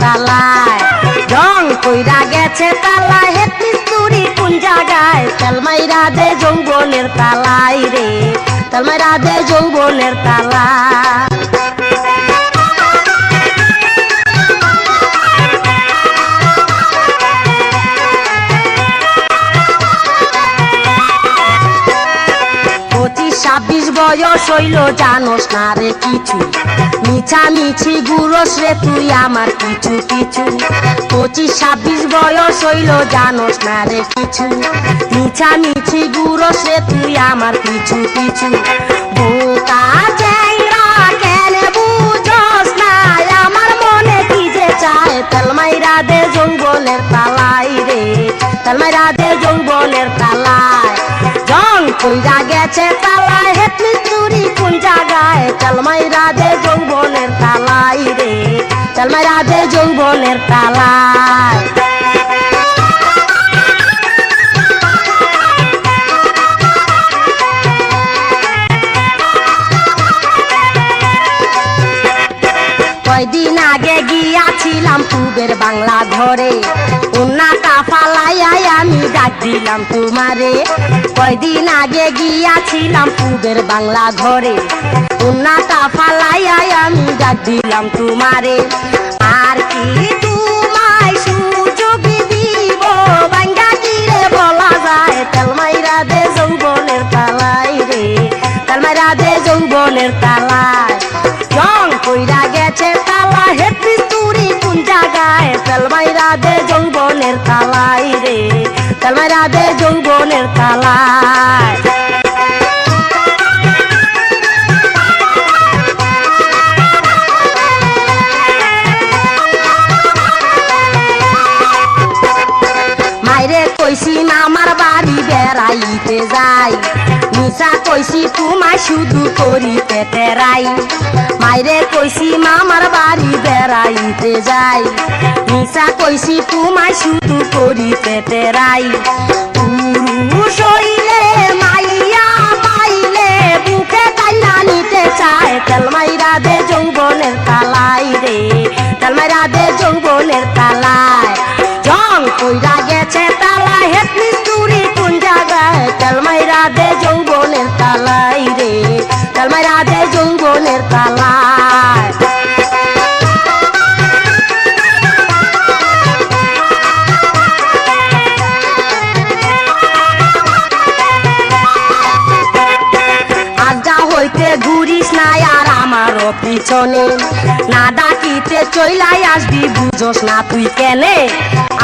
তালায় রং কইরা গেছে তালায় হেড মিস্তুরি কোন জায়গায় তেল মাইরা দে যৌবনের তালাই রে তেল মাইরা দে যৌবনের তালা বয়স হইল জানোস না রে কিছু মিছামিছি গুরস রে তুই আমার কিছু কিছু 25-26 বয়স হইল জানোস না রে কিছু মিছামিছি গুরস রে তুই আমার কিছু কিছু বোকা চ্যাংড়া কেন বুঝস না আমার মনে কি যে চায় তেল মাইরা দে যৌবনের তালাই রে তেল মাইরা দে যৌবনের তালায় রং কইরা গেছে তালায় হেড মিস্তুরি কোন জায়গায় তেল মাইরা দে যৌবনের তালাই রে তেল মাইরা দে যৌবনের তালায় কয়দিন আগে গিয়াছিলাম পূবের বাংলা ঘরে উন্নাটা ফালাইয়াই আমি ডাক দিলাম তোমারে কয়দিন আগে গিয়াছিলাম পূবের বাংলা ঘরে উন্নাটা ফালাইয়াই আমি ডাক দিলাম তোমারে আর কি তোমায় সুযোগ দিব বাঙ্গা কিরে বলা যায় তেল মাইরা দে যৌবনের তালাই রে তেল মাইরা দে যৌবনের তালায় রং কইরা গেছে তালা হেড মিস্তুরি কোন জায়গায় তেল মাইরা দে যৌবনের তালাই রে তেল মাইরা দে যৌবনের তালায় মাইরে কইছি আমার বাড়ি বেড়াইতে যাই মিছা কইছি তোমায় শুধু করিতে তেরাই মাইরে কইছি মামার বাড়ি বেড়াইতে যাই মিছা কইছি তোমায় শুধু করিতে তেরাই পুরুষ হইলে মাইয়া পাইলে বুকে টাইনা নিতে চায় তেল মাইরা দে যৌবনের তালাই রে তেল মাইরা দে যৌবনের তালায় রং কইরা গেছে তালায় হেড মিস্তুরি কোন জায়গায় তেল মাইরা দে যৌবনের তালাই রে তেল মাইরা দে যৌবনের তালায় আজা হইতে ঘুরিস না আর আমারও পিছনে না ডাকিতে চইলাই আসবি বুঝোস না তুই কেনে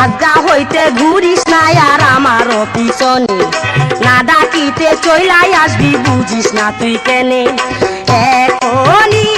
আজা হইতে ঘুরিস না আর আমারও পিছনে না ডাকিতে চইলাই আসবি বুঝিস না তুই কেনে এখনই